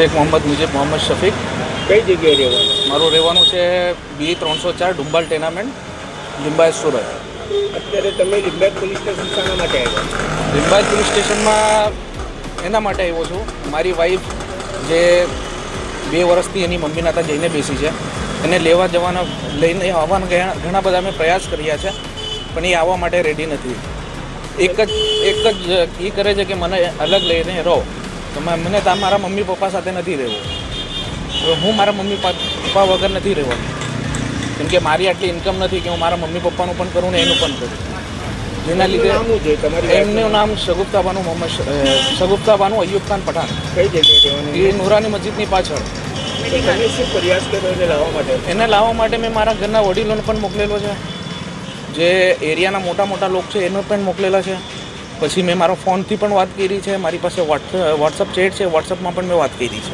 શેખ મોહમ્મદ મુજીબ મોહમ્મદ શફીક। કઈ જગ્યાએ રહેવાનું? મારું રહેવાનું છે બી 304 ડુંબાલ ટેનામેન્ટ, લિંબાયત સુરત। અત્યારે તમે લિંબાયત પોલીસ સ્ટેશન શાના માટે આવ્યા? લિંબાયત પોલીસ સ્ટેશનમાં એના માટે આવ્યો છું, મારી વાઈફ જે 2 વર્ષથી એની મમ્મીના ત્યાં જઈને બેસી છે, એને લેવા જવાના લઈને આવવાના ઘણા બધા અમે પ્રયાસ કર્યા છે, પણ એ આવવા માટે રેડી નથી। એક જ એ કરે છે કે મને અલગ લઈને રહો, તો મને મારા મમ્મી પપ્પા સાથે નથી રહેવું। હું મારા મમ્મી પપ્પા વગર નથી રહેવાનું, કેમ કે મારી આટલી ઇન્કમ નથી કે હું મારા મમ્મી પપ્પાનું પણ કરું ને એનું પણ કરું। જેના લીધે એમનું નામ શગુફ્તા બાનુ મોહમ્મદ શગુફ્તા બાનુ અયુબ ખાન પઠાણ। કઈ જગ્યાએ રહેવાનું? એ નુરાની મસ્જિદની પાછળ। તમે શું પ્રયાસ કર્યો એને લાવવા માટે? એને લાવવા માટે મેં મારા ઘરના વડીલોને પણ મોકલેલો છે, જે એરિયાના મોટા મોટા લોકો છે એને પણ મોકલેલા છે। પછી મેં મારો ફોનથી પણ વાત કરી છે, મારી પાસે વોટ્સઅપ ચેટ છે, વોટ્સઅપમાં પણ મેં વાત કરી છે।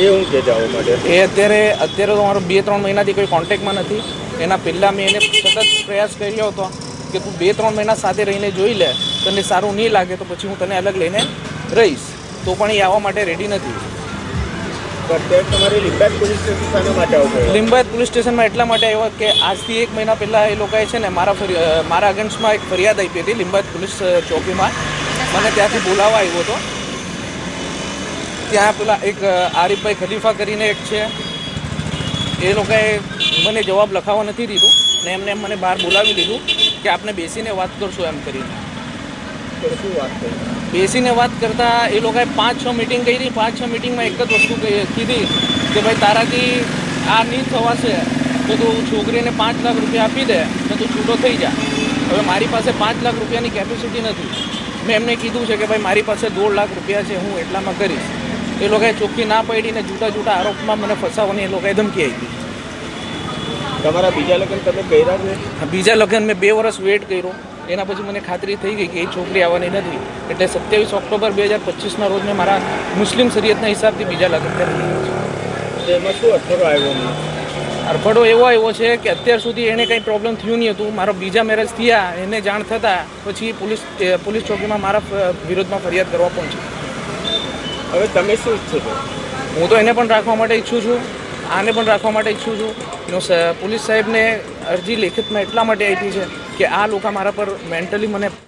એ હું કે જવા માટે એ અત્યારે તો મારો 2-3 મહિનાથી કોઈ કોન્ટેક્ટમાં નથી। એના પહેલાં મેં એને સતત પ્રયાસ કર્યો હતો કે તું 2-3 મહિના સાથે રહીને જોઈ લે, તને સારું નહીં લાગે તો પછી હું તને અલગ લઈને રહીશ, તો પણ એ આવવા માટે રેડી નથી। અત્યારે તમારે લિંબાયત પોલીસ સ્ટેશન શાના માટે આવવું? લિંબાયત પોલીસ સ્ટેશનમાં એટલા માટે આવ્યો કે આજથી 1 મહિના પહેલાં એ લોકોએ છે ને મારા અગેન્સ્ટમાં એક ફરિયાદ આપી હતી લિંબાયત પોલીસ ચોકીમાં। મને ત્યાંથી બોલાવવા આવ્યો હતો। ત્યાં પેલા એક આરિફભાઈ ખલીફા કરીને એક છે, એ લોકોએ મને જવાબ લખાવવા નથી દીધું ને એમને મને બહાર બોલાવી લીધું કે આપણે બેસીને વાત કરશું એમ કરીને। શું વાત કરી? બેસીને વાત કરતાં એ લોકોએ 5-6 મિટિંગ કરી। 5-6 મિટિંગમાં એક જ વસ્તુ કીધી કે ભાઈ તારાથી આ નહીં થવાશે તો તું છોકરીને 5 લાખ રૂપિયા આપી દે ને તું છૂટો થઈ જા। હવે મારી પાસે 5 લાખ રૂપિયાની કેપેસિટી નથી। મેં એમને કીધું છે કે ભાઈ મારી પાસે 2 લાખ રૂપિયા છે, હું એટલામાં કરીશ। એ લોકોએ ચોખ્ખી ના પાડીને જૂઠા આરોપમાં મને ફસાવવાની એ લોકોએ ધમકી આપી। તમારા બીજા લગ્ન તમે કર્યા છે? બીજા લગ્ન મેં 2 વર્ષ વેઇટ કર્યો, એના પછી મને ખાતરી થઈ ગઈ કે એ છોકરી આવવાની નથી, એટલે 27 ઓક્ટોબર 2025ના રોજ મેં મારા મુસ્લિમ શરીયતના હિસાબથી બીજા લગ્ન કરી લીધા છે। એમાં શું અઠવાડો આવ્યો? અડફડો એવો આવ્યો છે કે અત્યાર સુધી એને કંઈ પ્રોબ્લેમ થયું નહીં હતું। મારો બીજા મેરેજ થયા, એને જાણ થતાં પછી પોલીસ ચોકીમાં મારા વિરોધમાં ફરિયાદ કરવા પહોંચી। હવે તમે શું ઈચ્છો છો? હું તો એને પણ રાખવા માટે ઈચ્છું છું, આને પણ રાખવા માટે ઈચ્છું છું। પોલીસ સાહેબને અરજી લેખિતમાં એટલા માટે આપી છે કે આ લોકો મારા પર મેન્ટલી મને